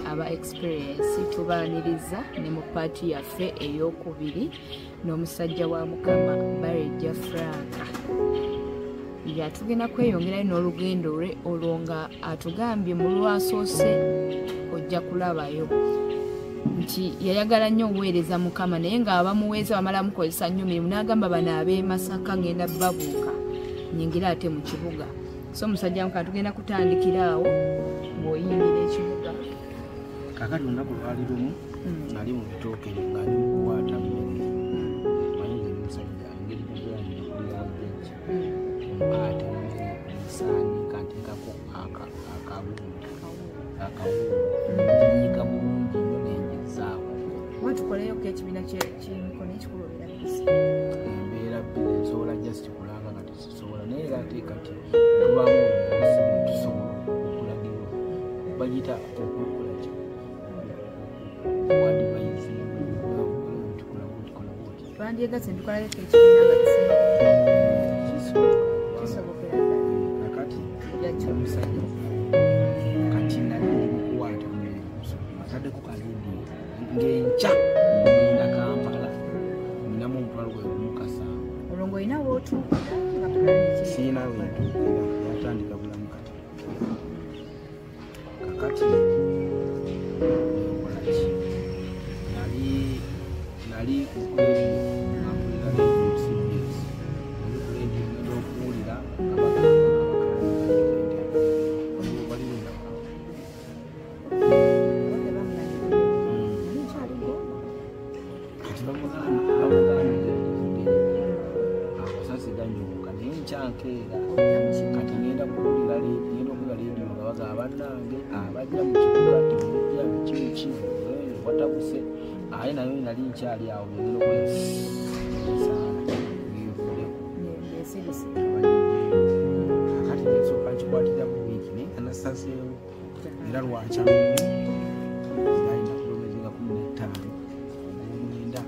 aba experience tubaaniriza ne mu paati yaffe ey'okubiri n'omusajja wa Mukama Barejja Frank. Tugenda kweyongerayo n'olugendo lwe olwo nga atugambye mu lwasoose ojja kulabayo nti yayagala nnyo obuweereza Mukama naye ng'abamuweeza bamala mukozesa nnyo mirimu n'agamba bano ab'e Masaka ngenda babuuka nyingira ate mu kibuga. So musajja Mukama tugenda kutandikira awo ng'oyingira ekibuga. Kakati olunaku lwali lumu ali mu bitooke ng'ali mu kuwaata mmere mayinza omusajja engeri gy'agenda kulira wajjajja ate mmere ensaani kanteekako akawunga bulungi nnyo n'enjezaawo. Oba tukoleyoko ekibiina ky'emikono ekikulobera bisi embeera bbiri nsobola just kulanga nga tezisobola naye era ate kati tubaamu olubuusi tusobola okulagirwa bagita okukola kyo wadivaizi twandyegaze ntukolayoko ekibiina nga kisobokera kakati omusajja kati nali mukuwaata ataddeko kalindi ng'enkya ngenda Kampala ninamu omutwalo gwe gumukasanga olwo ng'olina wootuukira nga siina wentuukira yatandika bulamu kati kakati enkolaki nali kukulira CBS nali okuwulira kati ngenda kuwulira leediyo nga bagamba bannange abajja mu kibuga temujja kimuki watabuse aye nayo nali nkyali awo ngenda kakati nsooka nkikwatira mu wiiki naye nga nasazeewo era lwakyalunne alina kilomezi nga 15 omwenda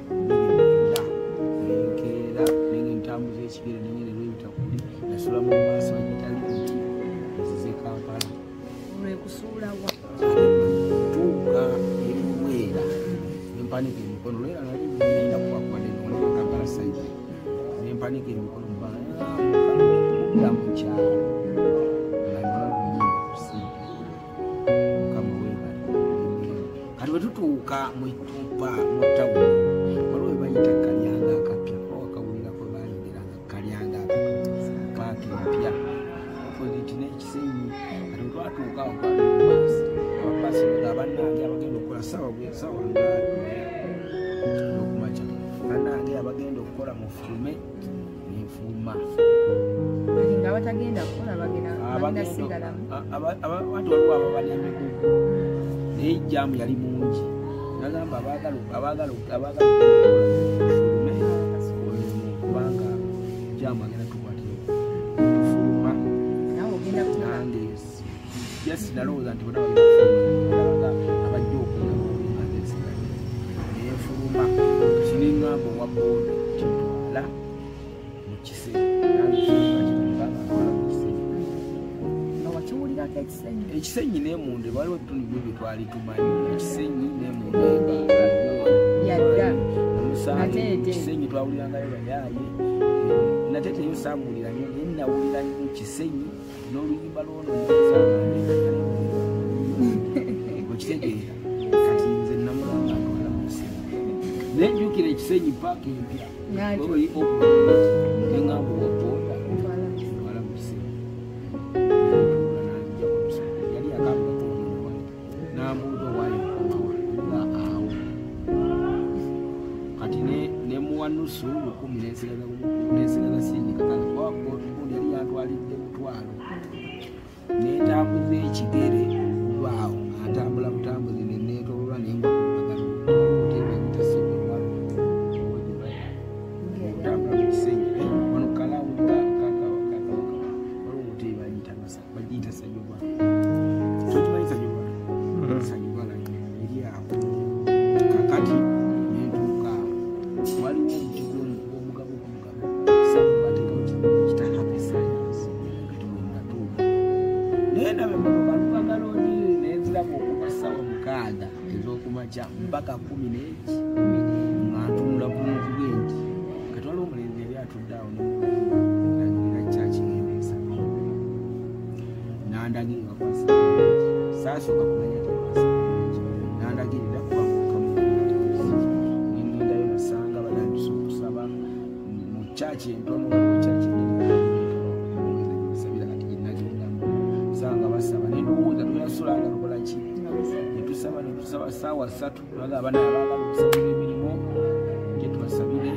nenkeera nenge ntambuza ekigere nenyerera ebitakuli nasula mu maaso agitali nti ezize Kampala olwekusuulawa tuuka emuweera nempanika emikono lwera nali nina kwakwane noleka Kampala saidi nempanika emikono mubala mukyalo kati bwetutuuka mwitupa mutawuni waliwo bayita kalyanga akapya wakawulira kwe bayogeranga kalyanga paaki empya opoziti n'ekisenyi kati twatuuka ababaasi abannange abagenda okukola sawa okumakya bannange abagenda okukola mu Fulume nenfuluma nga batagenda kukola bagenda sigalamu abantu waliwo ababali emigugu naye ejjaamu yali mungi nagamba abagala Fulume kubanga ejjaamu agenda tukwatira Fuluma nange just nalowooza nti bona bagenda kufuluma abajja okuya nesigali naye Fuluma kiningamba owa booda kitwala mu ekisenyi n'emunde waliwo ebitundu byo byetwali tumanyi ekisenyi n'emunde ekisenyi twawulirangayo bayaaye nate teyo samuwulira nnyo naye nawulira nnyo kisenyi n'oluyimba lwono okitegeera kati nze namulanga atwala mu kisenyi nenjukira ekisenyi paaka empya neŋamba owaboda twala mu kisenyi nambuuza owaayo okumawa awo kati nemuwanusu 10 nensigala sindikakala wabundi yali yantwalidde mutwalo netambuza ekigere lwawo atambula butambuzi nenetololwa nengwa kutambula mu kisenyi wano kalawulika waliwo bagiyita sajobwa tokimanyi sajobwa sajobwala eri awo kakati nentuuka waliwo omuti gw'omugabo sabateekao kita happy science naye nabe balugalo sawa mukaaga ez'okumakya mpaka 10 ng'antunula bulungi bwingi kati waliwo omulenzi yali atudde awo n'agirira kyaki ngendeesa n'andagirira kwasa saasooka kumanya tekwasa n'andagirira nengendayo nasanga batandise okusaba mu kyaki entono waliwo kyaki sabira kati ginagirinamu sanga basaba nendowooza tuyasulanga lukola ki netusaba saawa 3 naga abaana abaagala okusabira emirimu nje tubasabire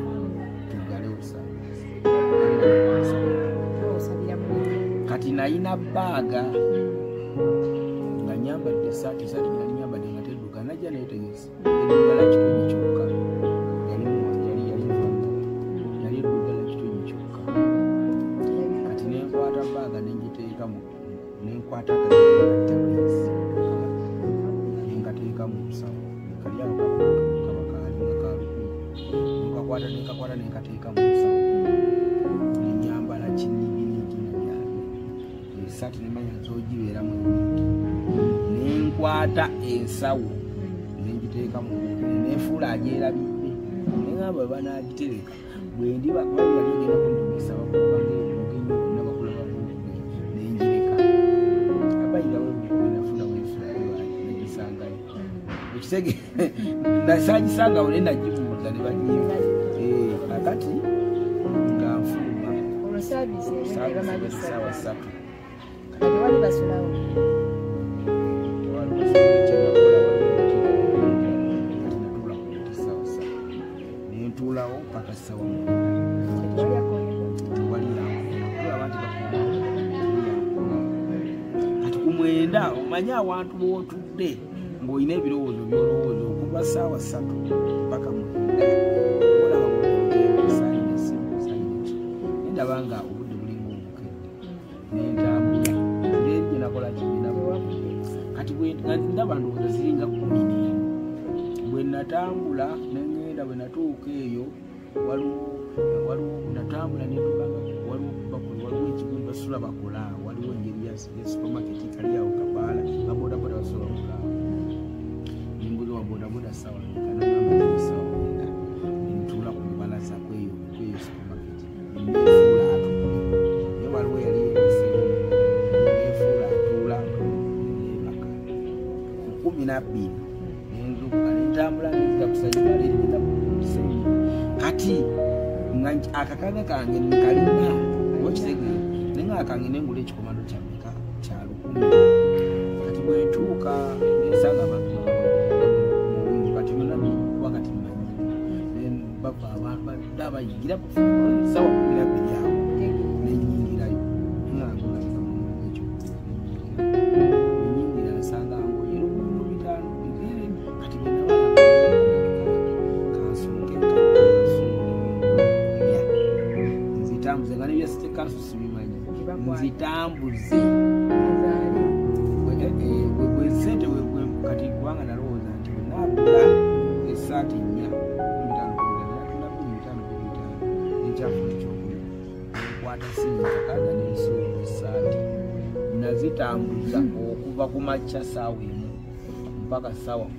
tugale kati nayina baaga nga nyambadde esaati nga nyambadde nga tedduka najja neetegesa eddugala kitonyi kyokka yali eddugala kitonyi kyokka kati nenkwata baaga nengiteekamu nenkwata akatabulesi nenkateeka mu nsawo kalyawo kabakaali nga kalukulu nenkakwata nenkateeka mu nsawo nenyambala kiniginiigi nabyange esaati nemanya zogibeeramu nenkwata ensawo nengiteeka mu nenfuula agyerabidde neŋamba bwe banagitereka bwendiba yali egenda kuntumisa bakulabanabakula nenjireka abayirawo nafuna negisangayo ekisege sagisangawo naye nagibuuza ne banyiiva akati nga nfuluma sawa 3 wali basulawo nentulawo paka sawa kati kumwenda omanye awantu bwotudde ng'olina ebirowoozo byolowooza okuva saawa 3 paka mwenda nendaba nga obudde bulinga obukedde nentambula nge nakola kibinabo kati ndaba ndowooza ziringa 11 bwe natambula nengenda bwe natuuka eyo waliwo natambula netuganga waliwo ekibuga basula bakola waliwo engeri ya supermarket kali awo kabaala babodaboda basula bakola nimbuzi wa bodaboda sawa kanagamba sawa ntuula ku mbalaza kweyo supermarket nefuula atule naye waliwo yali yeeseewo nefuula atuula nebaka 12 nenzuka nentambula nenzita kusanyuka kati akakaga kange nkalina okitegeera naye nga akange nengula ekikomando kyameka kya 10 kati bwetuuka nensanga muwungi kati yona wakati mmanyi bava abantu abayingira sawa 12 awo nenyingirayo nangulaekyo nenyingira nsanga ngoyera 5 kati bwenawaa nzitambuze nga nebyasite kanso sibimanyi nzitambuze bwesente kati kubanga nalowooza nti wenagula esaati 4 nekyafuna ekyokuli nkwata sinyakaga nensuula esaati nazitambuza okuva ku makya saawa 1 mpaka saawa 10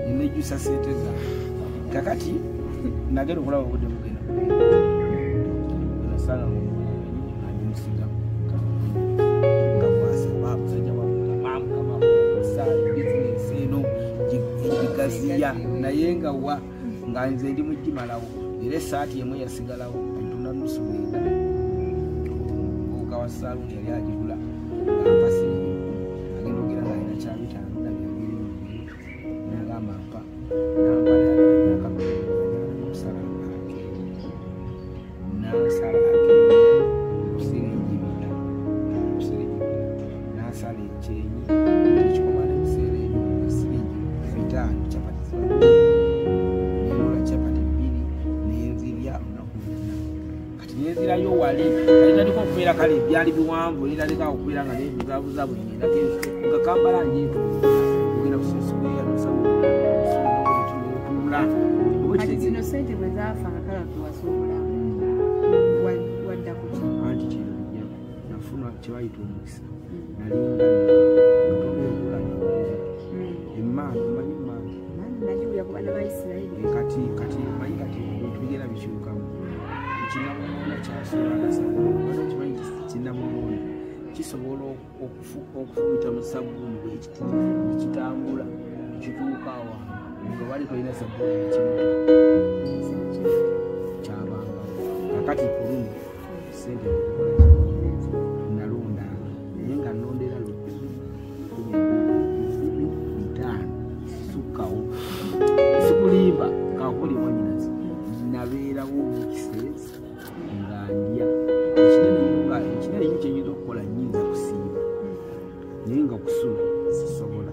nenejusa sente zange kakati nagenda okulaba obudde bugenda nasala ajimusiga nga bwasababusajja wamukamamukamamusa bizinesi eno gigaziya naye nga wa nga nze ndi mugimalawo era esaati emu yasigalawo ntunda nusu mwenda omuvubuka wa saaluuni yali agigula ngampasiire agenda ogera nga alina kyabitaano nabyabiri nagamba mpa nasala nasala ekyenyi ekikomana ebiseera ebyo siringi 5 kyapati nengola kyapati 2 nenzirya olunaku lwonna kati nenzirayo wali kalinaliko okubeera kale byali biwanvu linaleka okubeera nga nebizabuza bwenyendako nga kambala njeetu ogenda kusinsukuya nosamuotula kati zino sente bwe zaafa nga kala tuwasuubula wadda kuki anti kino nafuna kyebayita omukisa nalinga okufumita mu sabbuuni ekitambula kituuka awo nga bali kolina sabbuuni ekimuta kyabanga kakati kulumu sente nalonda naye nga nondera 5,000 sukkawo sikulimba kakuli mwanyinazi nabeerawo ekiseesa nga ndya ekinene nyo kyenyinza okukola nyinza kusiiba naye nga kusula sisobola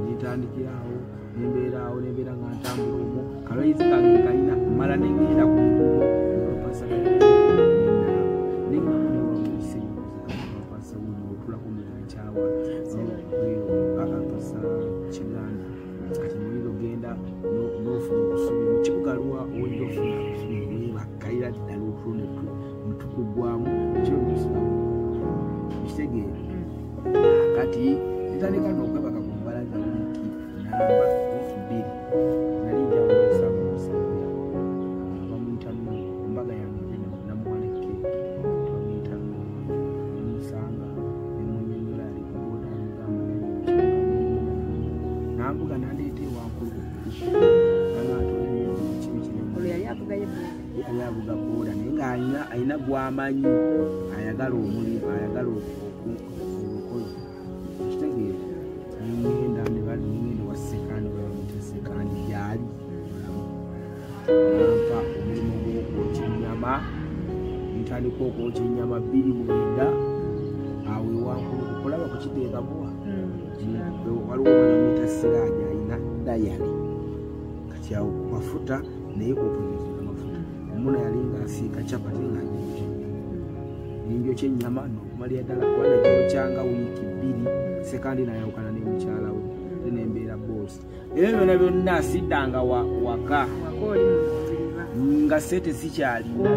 nentandikirawo nembeera nga ntambula omwo kalwaizi kange kalina mala negenda otulako munkyawa akapasa kiganda kati muliro genda nofuna obusubi mukibugaliwa owulira ofuna obusubi webakalira ddala otulone mutukugwamu ekyobusubamu ekitegeera kati nitandika nokwebaka ku mbalaza wiiki namba 2 nali njawoesaba omusajja bamuyita mbaga yange namuwale keeki bamuyita musanga nemunyonyola alikuboda mugamba nambuga nandeeta ewankulu yali avuga boda naye nga alina gwamanyi ayagala omulimu ayagala obukozi ekitegeera ngenda ngenda wa sekandi bamuyita sekandi gyali ampa omulimu gw'okwokya ennyama ntandika okwokya ennyama 2 awo ewankulu okulaba kukiteeka buwa waliwo banyamuyita siraaja alina dayali kati awo ku mafuta naye opozizira amafuta omuna yali ngaasiika capati nga ninjokya ennyama nokumalira ddala kubana gyokyanga wiiki 2 sekandi nayawukana nemukyala we nembeera boosi era byona byonna siddanga waka nga sente sikyalina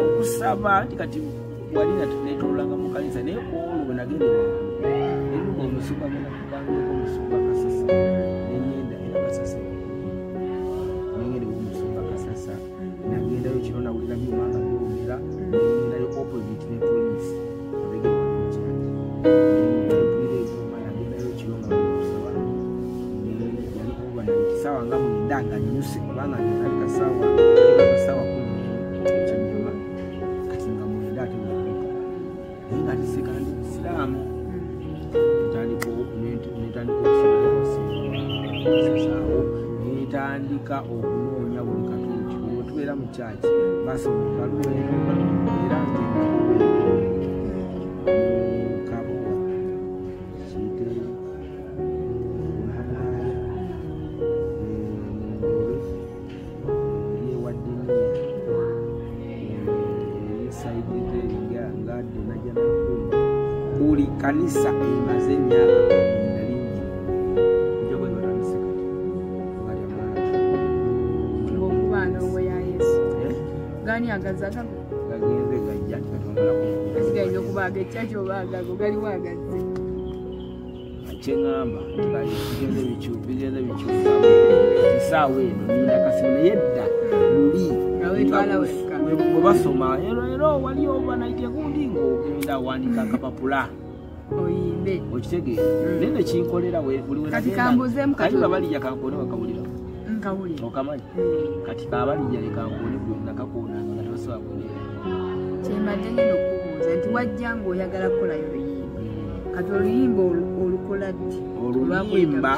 okusaba nti kati walina netololanga mu kanisa naye olwo bwe nagenda eruga omusumba genda kubangako omusumba kasasa nenyenda era kasasa nengende omusumba kasasa nagendayo kino nawulira byomanga byomera nengendayo opposite ne police sawa nga mwendanga nyuse kubanga nalika sawa ekyenyama kati nga mwenda ate wakuka naye nga tiseka ndi musiraamu netandika okusasawo netandika okunoonya buli katuuti wetubeera mu kyaki basoma baluwe era kabuwa kiyite buli kanisa emaze emyaka 12 gagenze gajja asigaire okubaga ekyaki obagago gali wagaze kyeŋŋamba bigenze bikyuka esaawa eno nina kasimu naye edda luli bwe basoma era wali overnight gundi ng'ogenda wandika akapapula oyimbe okitegeera naye nekinkolera kati kambuzeemu kati babalija kankone wakawulira nkawulira okamanyi kati kabalija lekankone byonna kakoonanga nga tebasobola kuleera kyembadde ngenda okubuuza nti wajja ng'oyagala kukolayo luyimba kati oluyimba olukola ddi oluyimba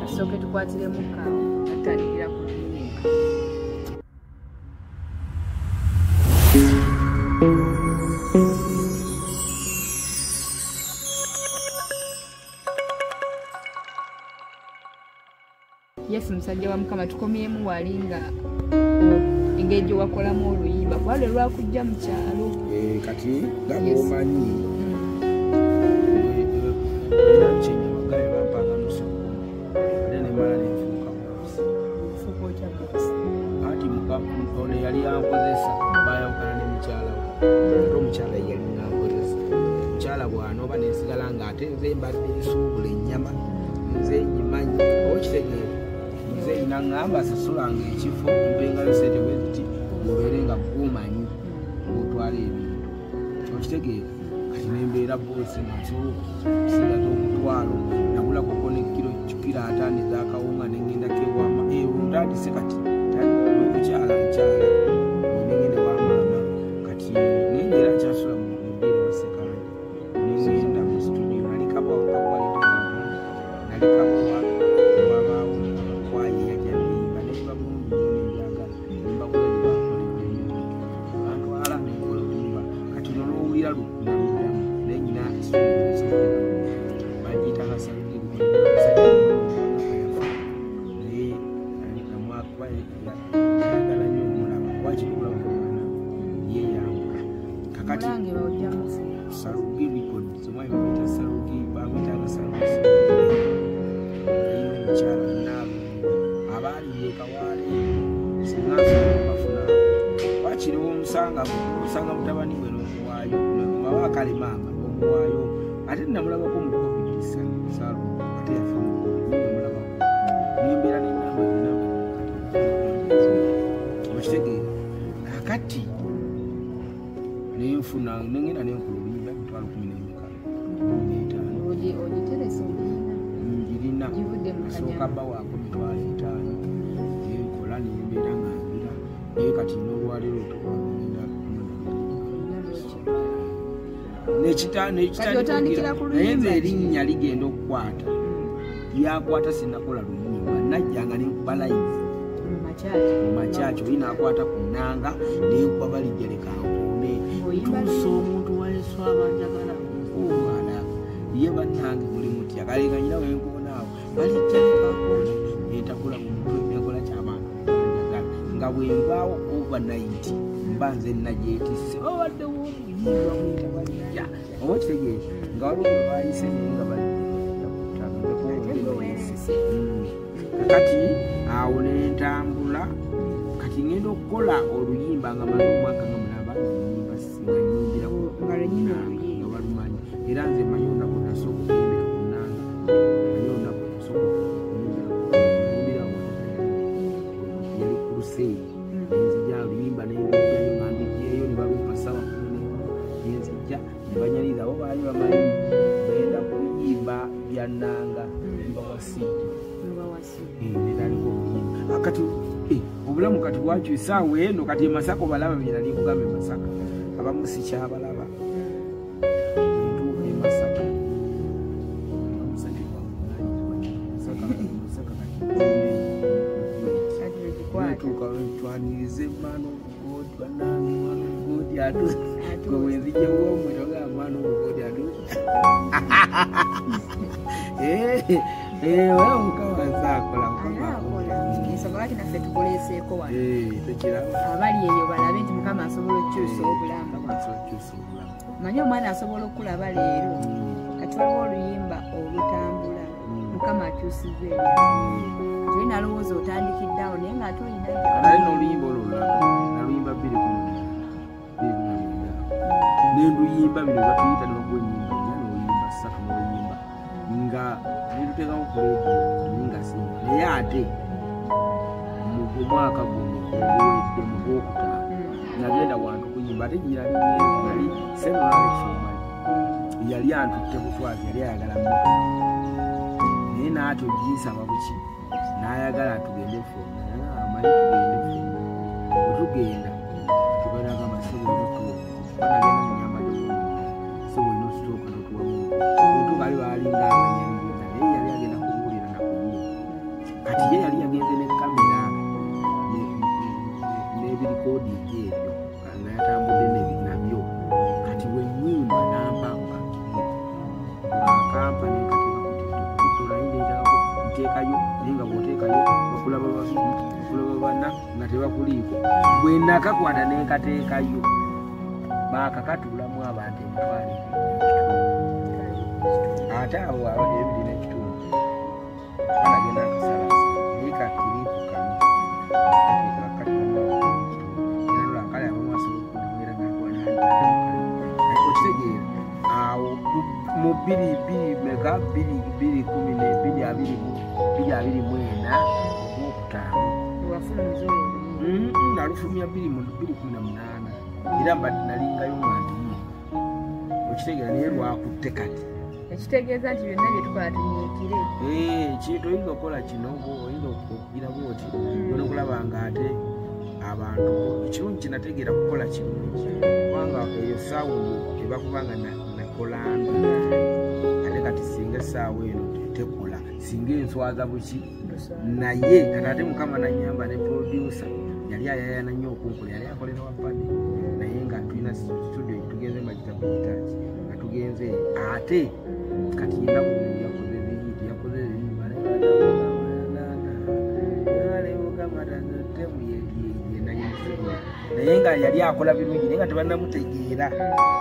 asooke tukwatiremu kaawo natandikira ku luyimba Yes, musajja wa Mukama tukomyemu wali nga engeri gye wakolamu oluyimba kwale lwakujja mu kyalo kati gaba omanyi kyennyamagaye bampanga nosomo era nemala nenfuuka anti ono yali yankozesa bayawukana ne mukyala we ate omukyala yali nankozesa mukyala bw'anooba nensigala ng'ate nze mbadde nsuubula ennyama nze nyimanyi okitegeera nze naŋŋamba asasulanga ekifo mpengayo sente bweziti obeere nga gumanyi ng'otwala ebintu okitegeera kati nembeera boosi nasobola okusinga z'omutwalo nagula kuko ne kilo 5 ez'akawunga nengenda kewama ntandise kati okukyala nkyala nengenda wamaama kati nengera nkyasula mu mubiri wasekandi nengenda mu studio nalikabowa wabaawo kwaye yajamiyimba nekiba bulungi nenjagala nembagula gyebakola bantwala nenkola oluyimba kati nolwowulira lukunaliramu nenyina bagiyita naye nnyo omulaba wakikulakuana yeyamba kakati Sarugi Records omwami bamuyita Sarugi bamuyitanga Sarugi mukyala naabo abaali yekawaale singa bafuna wakiriwo omusanga mutabani gwe n'omuwaayo baba kale maama n'omuwaayo ate namulabako mu COVID Saru ate yafa namulabako nembeera nenamba okitegeera kakati nenfuna nengenda nenkola oluyimba emitwalo 15 asooka bba waako emitwalo 5 nenkola nembeera nga mbira naye kati n'olwaleero tugenda naye nze erinnya ligenda okukwata lyakwata sinakola luyimba najjanga nenkuba live mu makyaki oli naakwata ku nnanga nenkuba balijja lekankone tuusa omuntu wayesu abanjagala omwana ye bannange muli mutya kalenganyira wenkoonaawo balijja lekankone nentakula mu mutwe nekola kyamaana banjagala nga bwenvaawo overnight mba nze nagyetisse obaddewo omuyimba mwita balijja oba okitegeeza nga waliwo bayise nga kati awo nentambula kati ngenda okukola oluyimba nga maze omwaka nga mulaba oluyimba singa nyimbira nga balumanyi era nze manyi olunaku nasooka okuyimbira ku nnanga manyi olunaku nasooka okuyimbira yali ku luseeri nenzijja oluyimba nenzijjayo nga ndijjayo ne balumpa ssaawa 10 nenzijja ne banyalira abo baali bamanyi ngenda kuyimba bya nnanga mbawasiiji nenaliko okuyimba kati obulamu kati bwakyusa awo eno kati emasaka obalaba byenali kugamba emasaka abamu sikyabalaba entuuka emasaka netuuka twanirize mano ogodi banange mano ogodi atu gwe wenzijewomwetoga mano ogodi atu mukawazakola abali eyo balabe nti mukama asobola okukyusa obulamu manyi omwana asobola okulaba leero kati waliwo oluyimba olutambula mukama akyusiza ebyo oli nalowooza otandikiddeawo naye ngaate olinaali n'oluyimba olulala naluyimba 2 nenduyimba bino batuyita nebagwa enyimba noyimba 3 noyimba nga netuteekawo ku leediyo nga singa naye ate mu mwaka guno oguwedde mu gwokutaano nagenda wantu kuyimba ate gyeyali senolalekisomanyi yali antutte butwazi yali ayagala mmotoka naye naate oginsaba buki n'ayagala tugende fonna amanyi tugende fonna bwetugenda tubanagamba sebotutuuka banagenda munyambadde seboina osituuka notuwamu bwetukali baalinga abanyambiza naye yali agenda kuwulira nakuyimba kati ye yali yagenze ne kamera n'ebirikoodingi ebyo nayatambudde nabyo kati wenyimba nampanga akampa nteekayo naye nga bwoteekayo okulaba bana nga tebakuliiko bwenakakwata nenkateekayo bakakatulamu abantu emitwalo ate awo abali ebiri n'ekitundu banagenda akasalasa naye kakiriku kamu akale abamwasookitegeera awo mu 2024 nalufumya 2018 era mbadde nalingayo nga ndimu okitegeera naye lwakutte kati ekitegeeza nti byonna bye tukola tunyiikire kintu oyinza okukola kino oyinza okugira bwoti olina okulaba nga ate abantu ekirungi kinategeera kukola kirungi kubanga eyo sawundi ebakubanga nakolanda ate kati singa essaawa eno tekola singa enswaza buki naye kati ate mukama nanyamba ne producer yali ayayana nnyo okunkola yali akolera wapade naye nga tulina studio tugenze magitabu gitaki nga tugenze ate kati yakoze ebiyiti yakoze naye nga yali akola birungi naye nga tebanamutegeera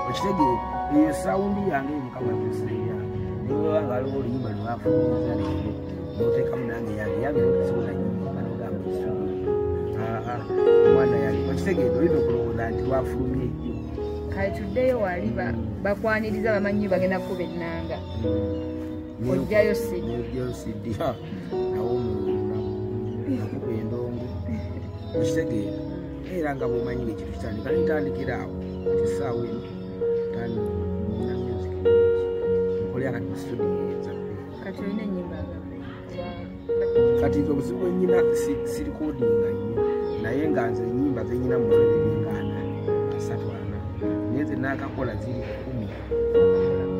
okitegeera eyo sawundi yange mukama yakuseera niwe nga aliwo oluyimba lwafuuza leero noteekamu nange yange nokisobola nyimba nogamba omwana yange okitegeera olina okulowooza nti lwafulumye ejjo kale tuddeyo wali bakwaniriza bamanyi bagenda kukuba ennanga ojjayo sidi nawo nakuba endongo okitegeera era nga bwomanyi ngaekintu kitandika nitandikira awo kati essaawa eno tandina music nkolera kati mu studio kati olina ennyimba kati obuzibu bwenyina sirikodinga nnyo naye nga nze ennyimba zenyina mu lulimi ngaana 34 naye ze naakakola ziri 10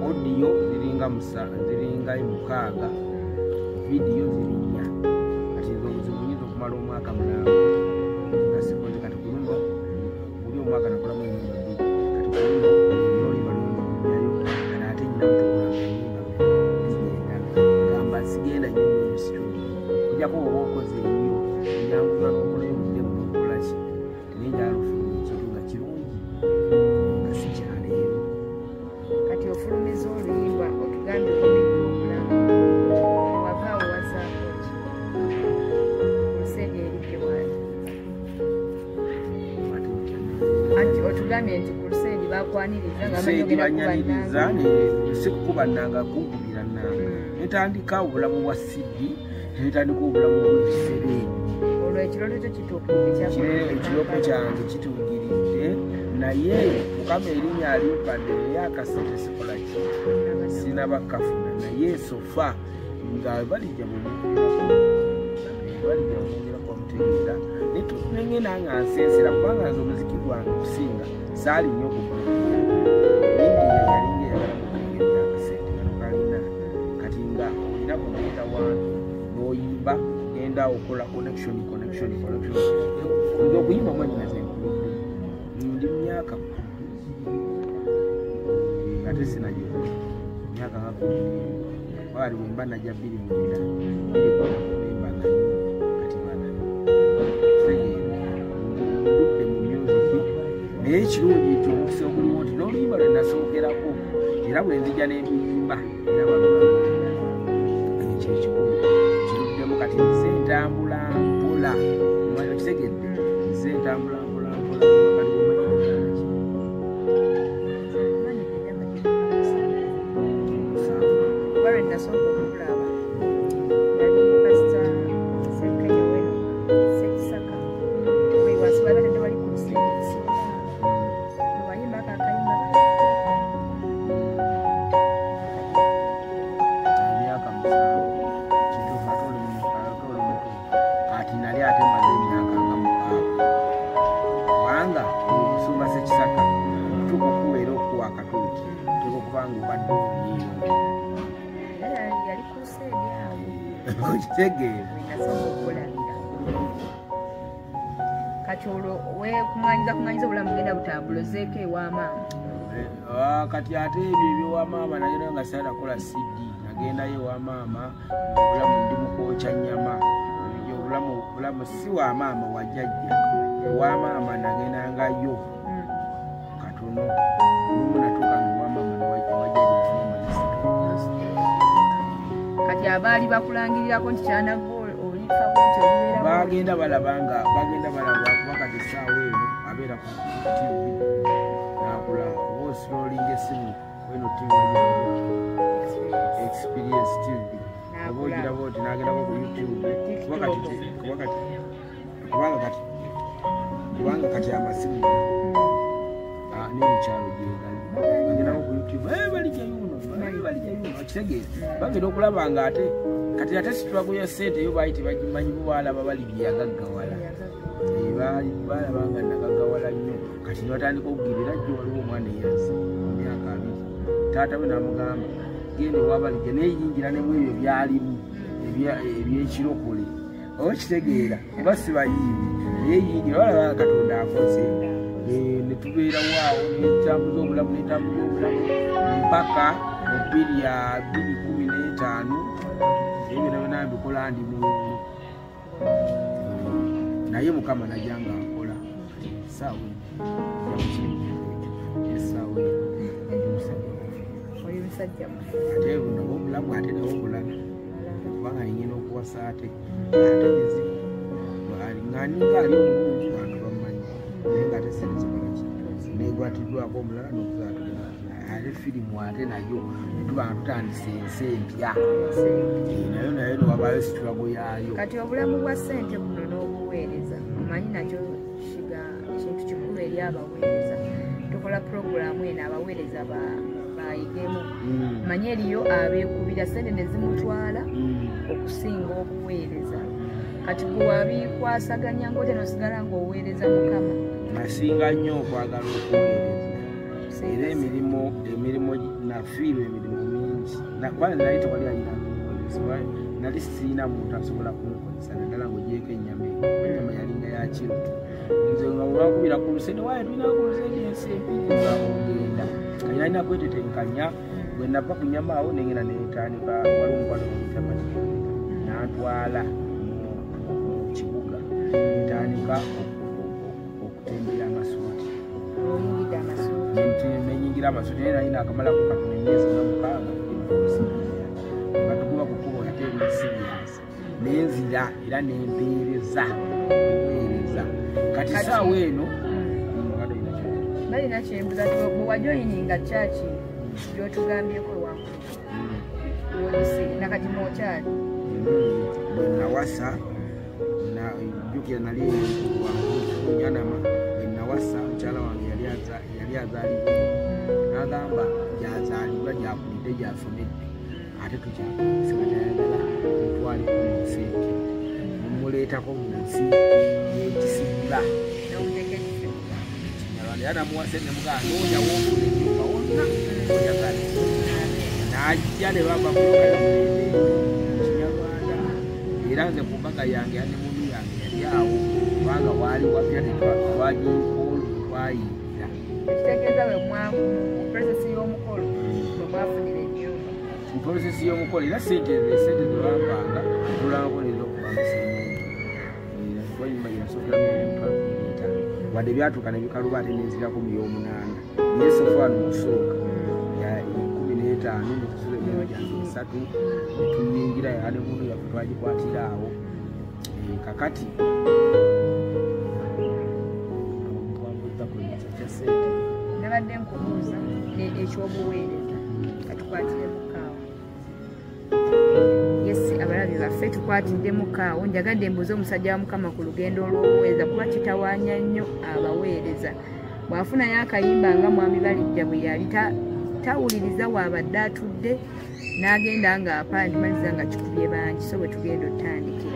odiyo ziringa 6 vidiyo ziri 4 kati nze obuzibu nyinza okumala omwaka mulamba nasikoze kati kuluno buli omwaka nakolamu ennyimba bbiri kati kuluno nolima lulunyayo kati ate nyina mutokolanga ennyimba gamba sigenda nnyo mu studio ojjako oba okoze ennyo enyanguza n'okolayo muddemu n'okolaki tenenyalufuluma ekintu nga kirungi nga si kyaleero kati ofulumiza oluyimba otugambye olumidde obulamu wavaawo wazaako ki kulusege eridde wali anti otugambye nti ku luseegi bakwaniriza nga banyaniriza si kukuba nnanga kunkubira nnanga netandika obulamu bwa sidi netandika obulamu bwekisereeni olwo ekirooto kyo kituukiridde ekirooto kyange kituukiridde naye mukama erinnya alimpadde naye akasente sikola ki sinabakafuna naye sofa nga balijja bumugeraku omutegeera nenge nange ansensera kubanga nze omuziki gwange okusinga saali nnyo okulindiya yalinga eyagala akasente kanokalina kati nga olina kuneeta wantu noyimba genda okola connection nze okuyimba mwanyinaze nkuludde ndi myaka ate sinayo myaka nga wali wemba najja 29 kati bana ndudde mu music naye ekirungi nti omukisa oguliwo nti n'oluyimba lwe nasookerako era bwe nzija n'ebiyimba era ekyo ekikulu kiruddemu kati nze ntambula mpola okitegedde nze ntambula mpola nasooka okulaba yali pasita Sekenya weno Sekisaka wewansi babatadde bali ku luseegisi wayimba akakayimba emyaka 7 kituufu ate oli muto kati nali ate maze emyaka nga 6 kubanga okusumba Sekisaka tuka okubeera okuwa akatuuti tuka okubanga obadde obuyiiro okitegeera kati olwo kuŋŋanyiza obulamu genda butambula ozeeko ewamaama kati ate ebyo ebyowamaama nagenda nga sanakola CD nagendayo ewamaama obulamu ndi mukwokya nnyama obulamu si wamaama wajjajja ewamaama nagendangayo katono numunatuuka nga ewamaama kati abaali bakulangirirako nti kyanagwa olifako nti olubeera bagenda balaba kuba kati essaawa eno abeera ku TV nakulaba oba osiroolinga essimu eno TV Experience TV oba ogiraba oti nagendako ku YouTube kubanga kati amasimu n'emukyalo gyegali bagendako ku YouTube balijja yuno okitegeera bagenda okulaba nga ate kati ate situlago ya ssente eyo baali tebagimanyi bo balaba bali byagaggawala balaba nga nagaggawala nnyo kati nibatandika okugirira jjo waliwo omwana eyazze mu myaka 2 taata we namugamba genda owabalijja neyingira nemu ebyo byalimu ebyekirokole okitegeera oba sibayimbi eyeyingira balaba Katonda akoze netubeera waawo netambuza obulamu mpaka mu 2015 ebyo byonna mbikola ndi mulungu naye Mukama najanga akola saawa ate nabo obulamu ate nabo obulamu kubanga nyina okuwasa ate nganinga ali omulungi bantu bamanyi naye nga ate sente zikolaki negwatiddwako omulala nokuzaatulina ate firimu ate nayo netubanga tutandisa ensi empya nayo newabayo situlago yaayo kati obulamu bwa ssente buno n'obuweereza omanyi nakyo kintu kikulu eri abaweereza tukola puroguramu eno abaweereza bayigemu manyi eriyo abeekubira ssente ne zimutwala okusinga okuweereza kati gwe wabikwasaganya ngaote nosigala ng'oweereza Mukama nasinga nnyo okwagala okuweereza era emirimu nafiirwa emirimu mingi kubanga nali tewali ayina kukolesebwa nali siina muntu asobola kunkolesa naddala ng'ogyeko ennyama ennyama yalinga ya kiro nze nga olwakubira ku lusende waaye tulina ku lusende ensi empiriza ogenda kati nalina kwetetenkanya bwe nava ku nyama awo nengenda netandika waliwo omukwano gwetamati nantwala kibuga ntandika okutembera amasuuti nenyingira amasuuti naye nalina akamalako katono emyezi nga 6 batukuba kukuba ate ebisiriyansi nenzira era nempeereza kati saawa eno balina kyembuza bwewajoyininga kyaki gyotugambyeko wankulu nakati mwokyali bwenawasa jukira nali wanyanama bwenawasa mukyala wange yali azaalibwa nagamba gyazaalibwa gyakulidde gyasomedde ate tukyasegatayagala mutwale kumusente mumuleetako mu nsi yekisigula era namuwase nemugaa noyawoofuna enyumba wonna oyagala najja ne bava Kinyarwanda era nze ku mbaga yange yanemunu yange yali awo kubanga waali wapya tetwaginkolo twayingira ekitegeeza bwe muprosesi y'omukolo bwe mwafunira enyumba muprosesi y'omukolo era sente zebambanga tulangako nezokubangisa yasookera wadde byatuuka ne bikaluba ate nenzirako mu y'omunaana naye sofaano okusooka 15 netusula emyaka gyange 3 netuyingira yane muntu yaffe twagikwatira awo kakati nabadde nkubuuza ekyobuweereza katukwatire mukaawo yesi abalabi baffe tukwatidde mukaawo njagadde mbuuze omusajja wa Mukama ku lugendo olw'obuweereza kuba kitawaanya nnyo abaweereza bw'afunayo akayimba nga mwami Balijja bwe yali tawuliriza waabadde atudde n'agenda ng'apandimaliza nga kikubye bangi so bwe tugenda otandike